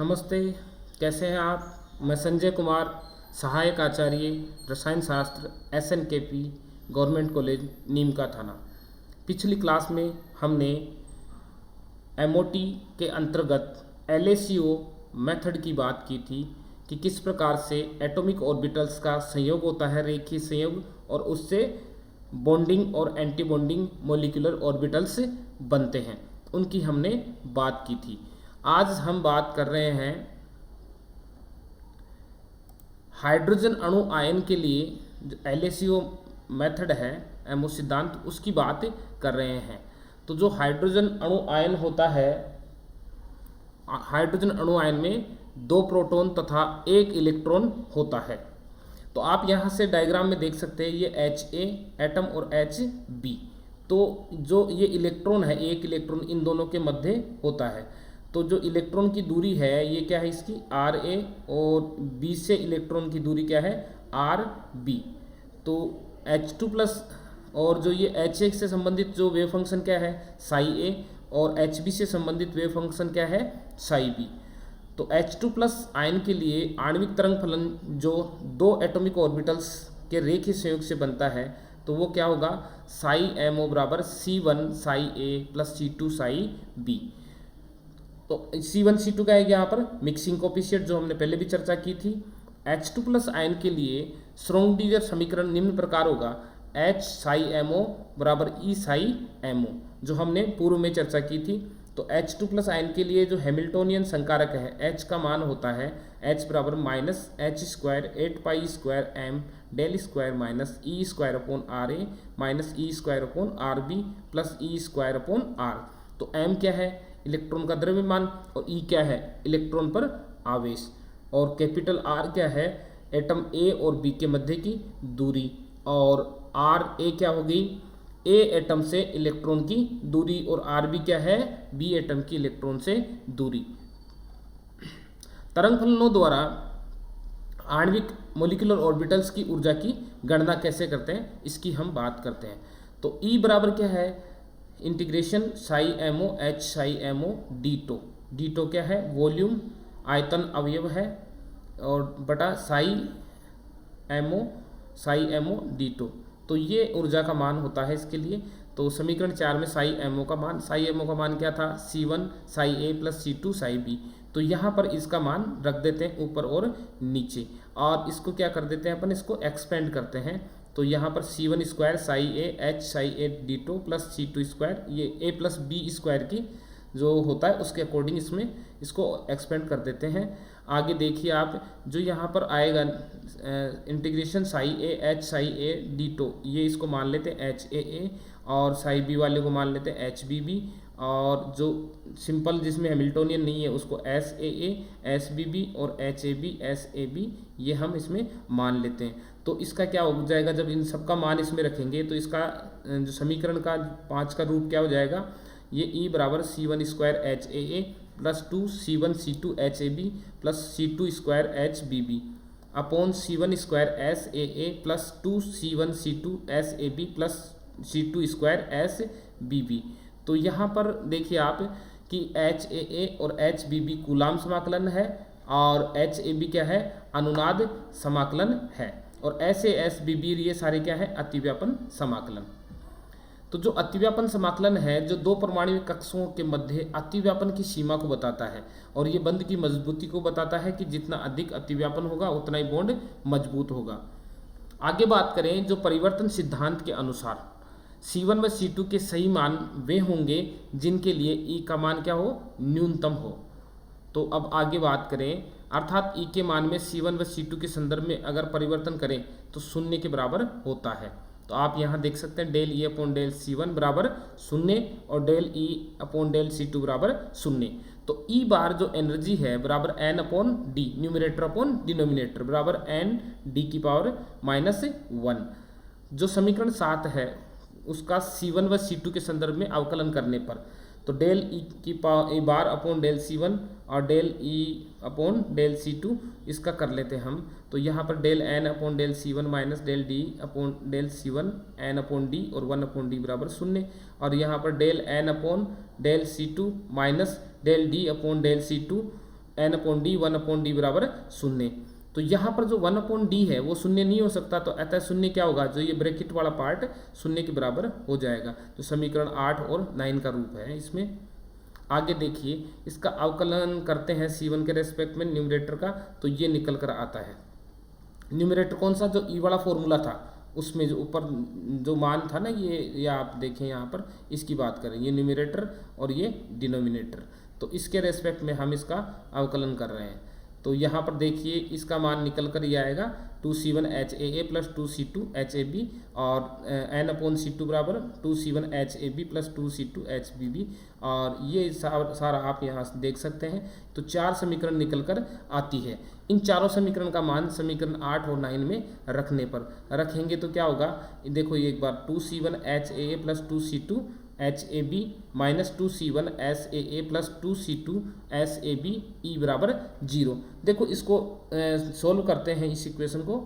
नमस्ते। कैसे हैं आप? मैं संजय कुमार, सहायक आचार्य रसायन शास्त्र SNKP गवर्नमेंट कॉलेज नीम का थाना। पिछली क्लास में हमने MOT के अंतर्गत LACO मेथड की बात की थी कि किस प्रकार से एटॉमिक ऑर्बिटल्स का संयोग होता है, रेखीय संयोग, और उससे बॉन्डिंग और एंटी बॉन्डिंग मॉलिक्यूलर ऑर्बिटल्स बनते हैं। उनकी हमने बात की थी। आज हम बात कर रहे हैं हाइड्रोजन अणु आयन के लिए जो LACO मेथड है, MO सिद्धांत, उसकी बात कर रहे हैं। तो जो हाइड्रोजन अणु आयन होता है, हाइड्रोजन अणु आयन में 2 प्रोटॉन तथा 1 इलेक्ट्रॉन होता है। तो आप यहाँ से डायग्राम में देख सकते हैं, ये HA एटम और HB। तो जो ये इलेक्ट्रॉन है, 1 इलेक्ट्रॉन इन दोनों के मध्य होता है। तो जो इलेक्ट्रॉन की दूरी है ये क्या है इसकी RA, और B से इलेक्ट्रॉन की दूरी क्या है RB। तो H2 प्लस, और जो ये HA से संबंधित जो वेव फंक्शन क्या है साई A, और HB से संबंधित वेव फंक्शन क्या है साई B। तो H2 प्लस आयन के लिए आणविक तरंग फलन जो 2 एटॉमिक ऑर्बिटल्स के रेखीय संयोग से बनता है, तो वो क्या होगा साई MO बराबर C1 Sai A plus C2 Sai B। तो C1 C2 का है यहाँ पर मिक्सिंग कोफिशिएंट, जो हमने पहले भी चर्चा की थी। H2 प्लस आयन के लिए श्रोडिंगर समीकरण निम्न प्रकार होगा H साई MO बराबर E साई MO, जो हमने पूर्व में चर्चा की थी। तो H2 प्लस आयन के लिए जो हैमिल्टोनियन संकारक है H का मान होता है H बराबर minus H square 8 pi square M del square minus E square upon RA minus E square upon RB plus E square upon R। तो M क्या है इलेक्ट्रॉन का द्रव्यमान, और E क्या है इलेक्ट्रॉन पर आवेश, और कैपिटल R क्या है एटम A और B के मध्य की दूरी, और RA क्या होगी A एटम से इलेक्ट्रॉन की दूरी, और RB क्या है B एटम की इलेक्ट्रॉन से दूरी। तरंग फलनों द्वारा आणविक मॉलिक्यूलर ऑर्बिटल्स की ऊर्जा की गणना कैसे करते हैं इसकी हम बात करते हैं। तो E बराबर क्या है integration psi MO H psi MO d tau क्या है वॉल्यूम आयतन अवयव है, और बटा साई MO डी टो। तो ये ऊर्जा का मान होता है इसके लिए। तो समीकरण 4 में साई MO का मान क्या था C1 Sai A plus C2 Sai B। तो यहाँ पर इसका मान रख देते हैं ऊपर और नीचे, और इसको क्या कर देते हैं अपन, इसको एक्सपेंड करते हैं। तो यहाँ पर C1 square psi A H psi A d tau plus C2 square, ये A प्लस B स्क्वायर की जो होता है उसके अकॉर्डिंग इसमें इसको एक्सपेंड कर देते हैं। आगे देखिए आप, जो यहाँ पर आएगा integration psi A H psi A d tau, ये इसको मान लेते हैं HAA, और साई B वाले को मान लेते हैं HBB, और जो सिंपल जिसमें हैमिल्टोनियन नहीं है उसको SAA SBB और HAB SAB ये हम इसमें मान लेते हैं। तो इसका क्या हो जाएगा, जब इन सब का मान इसमें रखेंगे तो इसका जो समीकरण का 5 का रूप क्या हो जाएगा, ये E बराबर C1 square HAA plus 2 C1 C2 HAB plus C2 square HBB upon C1 square SAA plus 2 C1 C2 SAB plus C2 square SBB। तो यहाँ पर देखिए आप कि HAA और HBB कूलाम समाकलन है, और HAB क्या है अनुनाद समाकलन है, और SASBB ये सारे क्या है अतिव्यापन समाकलन। तो जो अतिव्यापन समाकलन है जो 2 परमाणु कक्षों के मध्य अतिव्यापन की सीमा को बताता है, और ये बंध की मजबूती को बताता है कि जितना अधिक अतिव्यापन होगा उतना ही बॉन्ड मजबूत होगा। आगे बात करें, जो परिवर्तन सिद्धांत के अनुसार C1 व C2 के सही मान वे होंगे जिनके लिए E का मान क्या हो न्यूनतम हो। तो अब आगे बात करें, अर्थात E के मान में C1 व C2 के संदर्भ में अगर परिवर्तन करें तो शून्य के बराबर होता है। तो आप यहाँ देख सकते हैं del E upon del C1 बराबर 0 और del E upon del C2 बराबर 0। तो E बार जो एनर्जी है बराबर N upon D, numerator upon denominator बराबर N D की पावर -1। जो समीकरण 7 है उसका C1 व C2 के संदर्भ में अवकलन करने पर, तो डेल E की power E bar upon del C1 और del E upon del C2 इसका कर लेते हैं हम। तो यहाँ पर del N upon del C1 minus del D upon del C1 N upon D और 1 अपॉन D बराबर 0, और यहाँ पर del N upon del C2 minus del D upon del C2 N upon D, 1/d बराबर शून्य। तो यहाँ पर जो 1/d है वो शून्य नहीं हो सकता, तो अतः शून्य क्या होगा, जो ये ब्रैकेट वाला पार्ट शून्य के बराबर हो जाएगा। तो समीकरण 8 और 9 का रूप है इसमें। आगे देखिए, इसका अवकलन करते हैं C1 के रेस्पेक्ट में न्यूमरेटर का, तो ये निकल कर आता है। न्यूमरेटर कौन सा, जो ई वाला फॉर्मूला था उसमें जो ऊपर जो मान था ना, ये आप देखें यहाँ पर, इसकी बात करें, ये न्यूमरेटर और ये डिनोमिनेटर, तो इसके रेस्पेक्ट में हम इसका अवकलन कर रहे हैं। तो यहाँ पर देखिए इसका मान निकल कर ये आएगा 2C1HAA प्लस 2C2HAB और n/C2 बराबर 2C1HAB प्लस 2C2HBB, और ये सारा आप यहाँ देख सकते हैं। तो 4 समीकरण निकल कर आती है। इन चारों समीकरण का मान समीकरण 8 और 9 में रखने पर रखेंगे तो क्या होगा, देखो ये एक बार 2C1HAA plus 2C2HAB minus 2C1SAA plus 2C2SAB ई बराबर 0। देखो इसको सोल्व करते हैं इस इक्वेशन को,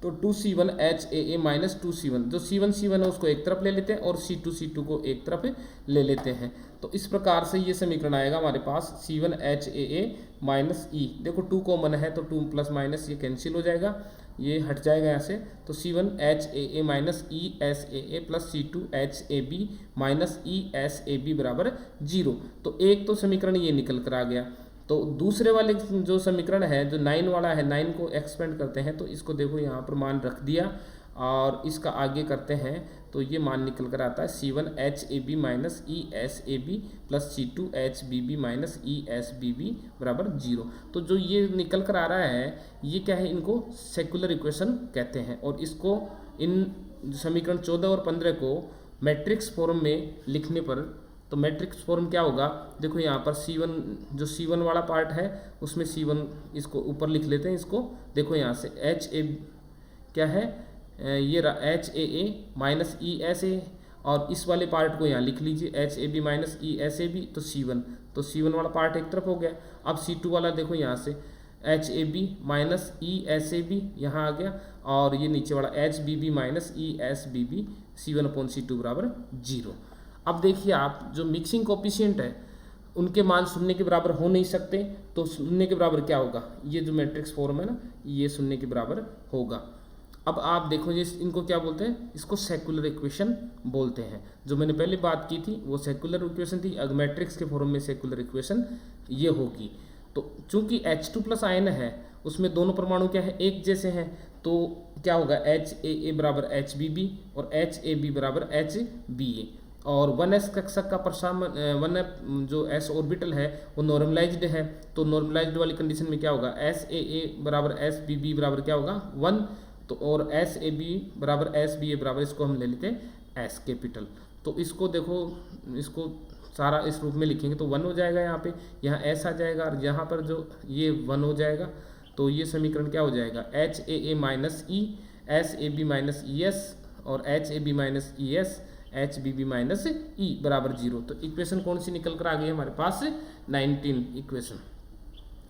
तो 2C1HAA माइनस 2C1, जो C1 है उसको एक तरफ ले लेते हैं और C2 को एक तरफ ले लेते हैं। तो इस प्रकार से ये समीकरण आएगा हमारे पास C1HAA माइनस ई। देखो 2 कॉमन है तो 2 प्लस माइनस ये कैंसिल हो जाएगा, ये हट जाएगा यहाँ से। तो C1HAA minus ESAA plus C2HAB minus ESAB बराबर 0। तो एक तो समीकरण ये निकल कर आ गया। तो दूसरे वाले जो समीकरण है, जो 9 वाला है, 9 को एक्सपेंड करते हैं, तो इसको देखो यहाँ पर मान रख दिया और इसका आगे करते हैं तो ये मान निकल कर आता है C1HAB minus ESAB plus C2HBB minus ESBB बराबर 0। तो जो ये निकल कर आ रहा है ये क्या है, इनको सेकुलर इक्वेशन कहते हैं। और इसको इन समीकरण 14 और 15 को मैट्रिक्स फॉर्म में लिखने पर, तो मैट्रिक्स फॉर्म क्या होगा, देखो यहाँ पर C1, जो C1 वाला पार्ट है उसमें C1 इसको ऊपर लिख लेते हैं। इसको देखो यहाँ से HA क्या है, ये HAA माइनस ESA, और इस वाले पार्ट को यहाँ लिख लीजिए HAB माइनस ESAB, तो C1, तो C1 वाला पार्ट एक तरफ हो गया। अब C2 वाला देखो यहाँ से HAB माइनस ESAB यहाँ आ गया, और ये नीचे वाला HBB माइनस ESBB C1/C2 बराबर 0। अब देखिए आप, जो मिक्सिंग कोफिशिएंट है उनके मान शून्य के बराबर हो नहीं सकते, तो शून्य के बराबर क्या होगा, ये जो मैट्रिक्स फॉर्म है ना, ये शून्य के बराबर होगा। अब आप देखो ये इनको क्या बोलते हैं, इसको सेकुलर इक्वेशन बोलते हैं। जो मैंने पहले बात की थी वो सेकुलर इक्वेशन थी, अगर मैट्रिक्स के फॉर्म में सेकुलर इक्वेशन ये होगी। तो चूंकि H2 प्लस आयन है उसमें दोनों परमाणु क्या है, एक जैसे हैं, तो क्या होगा HAA बराबर HBB और HAB बराबर HBA। और 1s कक्षक का प्रसारण 1 जो s ऑर्बिटल है वो नॉर्मलाइज्ड है, तो नॉर्मलाइज्ड वाली कंडीशन में क्या होगा, SAA बराबर SBB बराबर क्या होगा 1, तो और SAB बराबर SBA बराबर, इसको हम ले लेते हैं S कैपिटल। तो इसको देखो, इसको सारा इस रूप में लिखेंगे तो 1 हो जाएगा, यहाँ पे यहाँ S आ जाएगा और यहाँ पर जो ये 1 हो जाएगा। तो ये समीकरण क्या हो जाएगा, HAA minus E SAB minus ES और HAB minus ES HBB minus E बराबर 0। तो इक्वेशन कौन सी निकल कर आ गई हमारे पास, 19 इक्वेशन।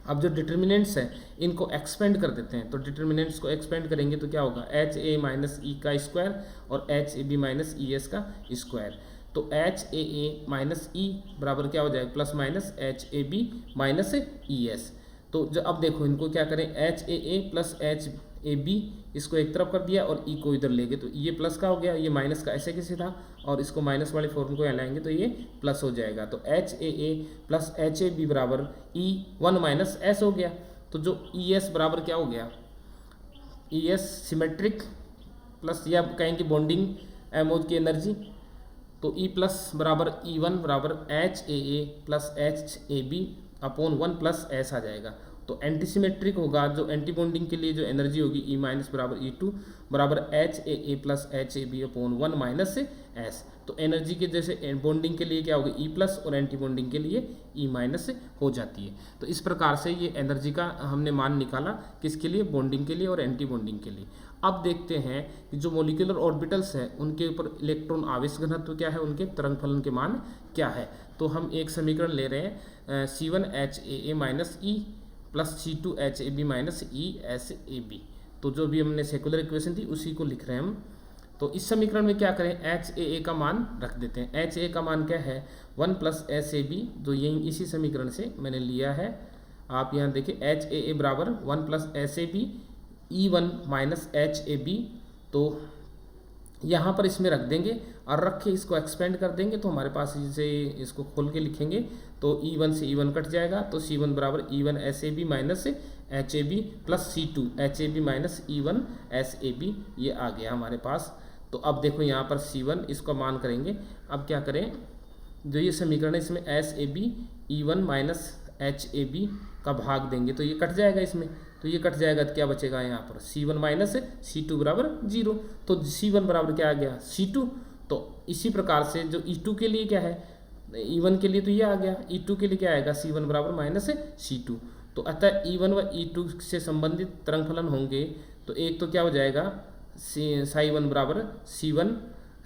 अब जो डिटर्मिनेंट्स हैं इनको एक्सपेंड कर देते हैं, तो डिटर्मिनेंट्स को एक्सपेंड करेंगे तो क्या होगा, HA माइनस E का स्क्वायर और HAB माइनस ES का स्क्वायर। तो HAA माइनस E बराबर क्या हो जाएगा, plus minus HAB minus ES। तो जो अब देखो इनको क्या करें, HAA प्लस HAB इसको एक तरफ कर दिया और E को इधर ले गए, तो ये प्लस का हो गया, ये माइनस का ऐसे कैसे था, और इसको माइनस वाले फॉर्म को यहाँ लाएंगे तो ये प्लस हो जाएगा। तो HAA प्लस HAB बराबर E1 माइनस S हो गया। तो जो ES बराबर क्या हो गया, ES सिमेट्रिक प्लस या कहेंगे बॉन्डिंग एमोज की एनर्जी, तो E प्लस बराबर E1 बराबर HAA plus HAB upon 1 plus S आ जाएगा। तो एंटीसिमेट्रिक होगा, जो एंटी बॉन्डिंग के लिए जो एनर्जी होगी E माइनस बराबर E2 बराबर HAA plus HAB upon 1 minus S। तो एनर्जी के जैसे बॉन्डिंग के लिए क्या होगा E प्लस और एंटी बॉन्डिंग के लिए E माइनस हो जाती है। तो इस प्रकार से ये एनर्जी का हमने मान निकाला, किसके लिए, बॉन्डिंग के लिए और एंटी बॉन्डिंग के लिए। अब देखते हैं कि जो मोलिकुलर ऑर्बिटल्स हैं उनके ऊपर इलेक्ट्रॉन आवेश घनत्व क्या है, उनके तरंग फलन के मान क्या है। तो हम एक समीकरण ले रहे हैं C1HAA minus E plus C2HAB minus ESAB। तो जो भी हमने सेकुलर इक्वेशन थी उसी को लिख रहे हैं हम। तो इस समीकरण में क्या करें, HAA का मान रख देते हैं। HAA का मान क्या है, 1 प्लस SAB, जो यही इसी समीकरण से मैंने लिया है, आप यहाँ देखिए एच ए ए बराबर 1 plus S A B E1 minus H A B, तो यहाँ पर इसमें रख देंगे और रख के इसको एक्सपेंड कर देंगे, तो हमारे पास इसे इसको खोल के लिखेंगे तो E1 से E1 कट जाएगा, तो C1 बराबर E1 S A B minus H A B plus C2 H A B minus E1 S A B, ये आ गया हमारे पास। तो अब देखो यहाँ पर C1 इसका मान करेंगे। अब क्या करें, जो ये समीकरण है इसमें S A B E1 minus H A B का भाग देंगे तो ये कट जाएगा इसमें, तो ये कट जाएगा तो क्या बचेगा यहाँ पर C1 माइनस C2 बराबर 0। तो C1 बराबर क्या आ गया C2। तो इसी प्रकार से जो E2 के लिए क्या है, E1 के लिए तो ये आ गया, E2 के लिए क्या आएगा C1 बराबर माइनस C2। तो अतः E1 व E2 से संबंधित तरंग फलन होंगे, तो एक तो क्या हो जाएगा साई1 बराबर C1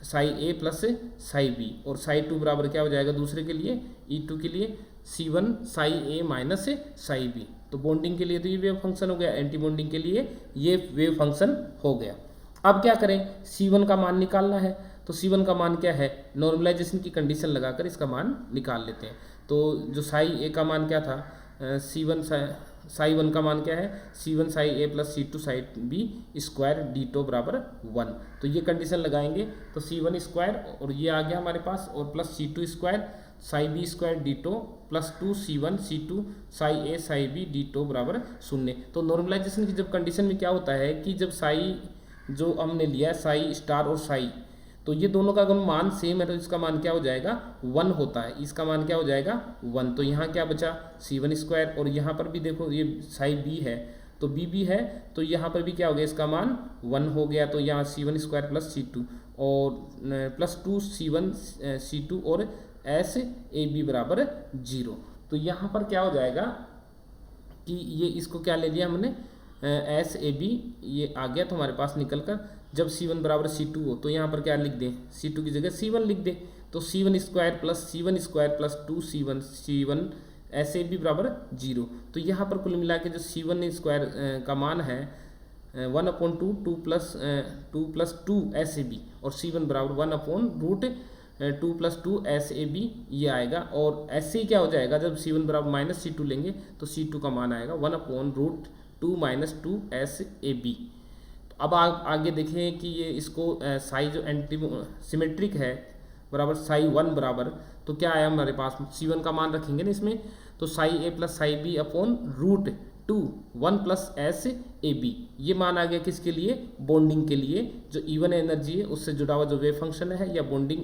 psi A plus psi B, और साई 2 बराबर क्या हो जाएगा दूसरे के लिए E2 के लिए C1 साई ए माइनस साई बी। तो बॉन्डिंग के लिए तो ये वेव फंक्शन हो गया, एंटी बॉन्डिंग के लिए ये वेव फंक्शन हो गया। अब क्या करें, C1 का मान निकालना है, तो C1 का मान क्या है, नॉर्मलाइजेशन की कंडीशन लगाकर इसका मान निकाल लेते हैं। तो जो साई ए का मान क्या था, C1 साई 1 का मान क्या है, C1 psi A plus C2 psi B square ditto बराबर 1। तो ये कंडीशन लगाएंगे तो C1 स्क्वायर और ये आ गया हमारे पास, और plus C2 square psi B square ditto plus 2 C1 C2 psi A psi B ditto बराबर 0। तो नॉर्मलाइजेशन की जब कंडीशन में क्या होता है कि जब साई जो हमने लिया है साई स्टार और साई, तो ये दोनों का अगर मान सेम है तो इसका मान क्या हो जाएगा 1 होता है, इसका मान क्या हो जाएगा 1। तो यहाँ क्या बचा C1 स्क्वायर, और यहाँ पर भी देखो ये साई बी है तो बी भी है, तो यहाँ पर भी क्या हो गया इसका मान 1 हो गया। तो यहाँ C1 स्क्वायर प्लस C2 और प्लस 2 C1 C2 और एस ए बी बराबर 0। तो यहाँ पर क्या हो जाएगा कि ये इसको क्या ले लिया हमने एस ए बी, ये आ गया तो हमारे पास निकल कर जब C1 बराबर C2 हो तो यहाँ पर क्या लिख दें, C2 की जगह C1 लिख दें। तो C1 square plus 2 C1 S A B बराबर 0। तो यहाँ पर कुल मिला के जो C1 स्क्वायर का मान है 1/2 2 प्लस 2 एस ए बी, और C1 बराबर 1/√2 प्लस 2 एस ए बी ये आएगा। और ऐसे ही क्या हो जाएगा जब C1 बराबर माइनस C2 लेंगे तो C2 का मान आएगा 1/√2 माइनस 2 एस ए बी। अब आगे देखें कि ये इसको साई जो एंटी सिमेट्रिक है बराबर साई 1 बराबर, तो क्या आया हमारे पास C1 का मान रखेंगे ना इसमें, तो psi A plus psi B /√2 1 plus S A B, ये मान आ गया किसके लिए, बॉन्डिंग के लिए, जो इवन एनर्जी है उससे जुड़ा हुआ जो वेव फंक्शन है, या बॉन्डिंग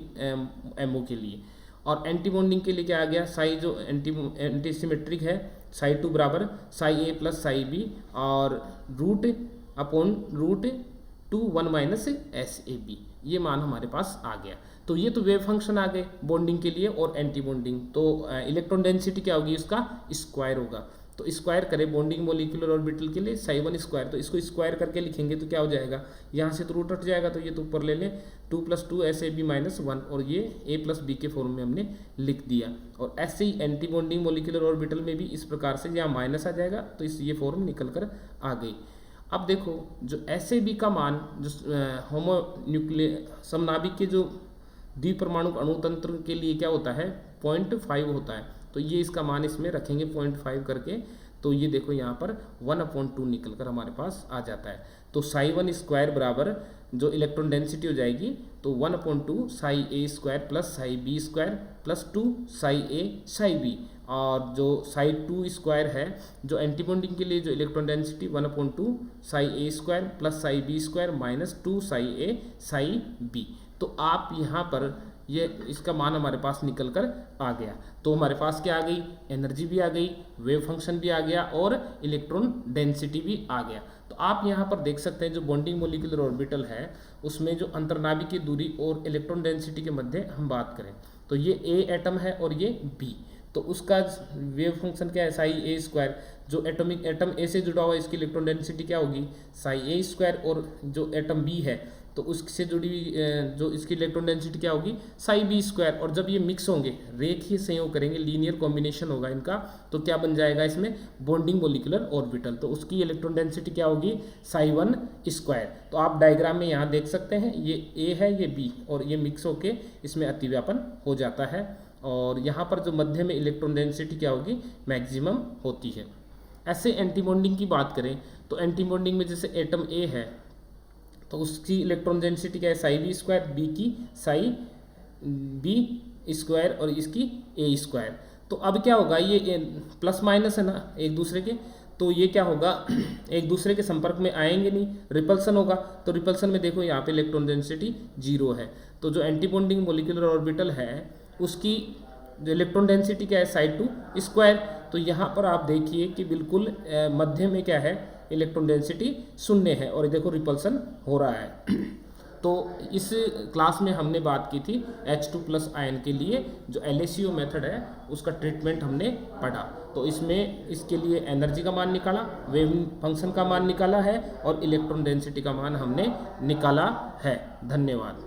एमओ के लिए। और एंटी बॉन्डिंग के लिए क्या आ गया, साई जो एंटी सिमेट्रिक है साई 2 बराबर Sai A plus psi B और √2 1 माइनस एस ए बी, ये मान हमारे पास आ गया। तो ये तो वेव फंक्शन आ गए बॉन्डिंग के लिए और एंटी बॉन्डिंग। तो इलेक्ट्रॉन डेंसिटी क्या होगी, उसका स्क्वायर होगा। तो स्क्वायर करें बॉन्डिंग मोलिकुलर ऑर्बिटल के लिए साई 1 स्क्वायर, तो इसको स्क्वायर करके लिखेंगे तो क्या हो जाएगा, यहाँ से तो रूट हट जाएगा तो ये तो ऊपर ले लें 2 plus 2 S A B minus 1, और ये ए प्लस बी के फॉर्म में हमने लिख दिया। और ऐसे ही एंटी बॉन्डिंग मोलिकुलर ऑर्बिटल में भी इस प्रकार से यहाँ माइनस आ जाएगा तो इस ये फॉर्म निकल कर आ गई। अब देखो जो एस ए बी का मान जो होमोन्यूक्लियर समनाभिक के जो द्विपरमाणु अणुतंत्र के लिए क्या होता है 0.5 होता है, तो ये इसका मान इसमें रखेंगे 0.5 करके, तो ये देखो यहाँ पर 1/2 निकल कर हमारे पास आ जाता है। तो साई 1 स्क्वायर बराबर जो इलेक्ट्रॉन डेंसिटी हो जाएगी तो 1/2 psi A square plus psi B square plus 2 psi A psi B, और जो साई 2 स्क्वायर है जो एंटी बॉन्डिंग के लिए जो electron density 1/2 psi A square plus psi B square minus 2 psi A psi B. तो आप यहाँ पर ये इसका मान हमारे पास निकल कर आ गया। तो हमारे पास क्या आ गई, एनर्जी भी आ गई, वेव फंक्शन भी आ गया और इलेक्ट्रॉन डेंसिटी भी आ गया। तो आप यहाँ पर देख सकते हैं जो बॉन्डिंग मोलिकुलर ऑर्बिटल है उसमें जो अंतर्नाभिक की दूरी और इलेक्ट्रॉन डेंसिटी के मध्य हम बात करें तो ये ए एटम है और ये बी, तो उसका वेव फंक्शन क्या है साई ए स्क्वायर। जो एटम ए से जुड़ा हुआ है इसकी इलेक्ट्रॉन डेंसिटी क्या होगी साई ए स्क्वायर, और जो एटम बी है तो उससे जुड़ी हुई जो इसकी इलेक्ट्रॉन डेंसिटी क्या होगी साई बी स्क्वायर। और जब ये मिक्स होंगे रेखीय संयोग करेंगे, लीनियर कॉम्बिनेशन होगा इनका, तो क्या बन जाएगा इसमें बॉन्डिंग मोलिकुलर ऑर्बिटल, तो उसकी इलेक्ट्रॉन डेंसिटी क्या होगी साई 1 स्क्वायर। तो आप डायग्राम में यहाँ देख सकते हैं ये ए है ये बी, और ये मिक्स होके इसमें अतिव्यापन हो जाता है, और यहाँ पर जो मध्य में इलेक्ट्रॉन डेंसिटी क्या होगी मैक्सिमम होती है। ऐसे एंटी बॉन्डिंग की बात करें तो एंटी बॉन्डिंग में जैसे एटम ए है तो उसकी इलेक्ट्रॉन डेंसिटी क्या है, साई बी स्क्वायर, बी की साई बी स्क्वायर और इसकी ए स्क्वायर। तो अब क्या होगा, ये प्लस माइनस है ना एक दूसरे के, तो ये क्या होगा एक दूसरे के संपर्क में आएंगे नहीं, रिपल्सन होगा। तो रिपल्सन में देखो यहाँ पे इलेक्ट्रॉन डेंसिटी 0 है। तो जो एंटी बॉन्डिंग मोलिकुलर ऑर्बिटल है उसकी जो इलेक्ट्रॉन डेंसिटी क्या है, साई टू स्क्वायर। तो यहाँ पर आप देखिए कि बिल्कुल मध्य में क्या है, इलेक्ट्रॉन डेंसिटी 0 है और देखो रिपल्सन हो रहा है। तो इस क्लास में हमने बात की थी H2+ आयन के लिए जो LaCO मेथड है उसका ट्रीटमेंट हमने पढ़ा। तो इसमें इसके लिए एनर्जी का मान निकाला, वेव फंक्शन का मान निकाला है और इलेक्ट्रॉन डेंसिटी का मान हमने निकाला है। धन्यवाद।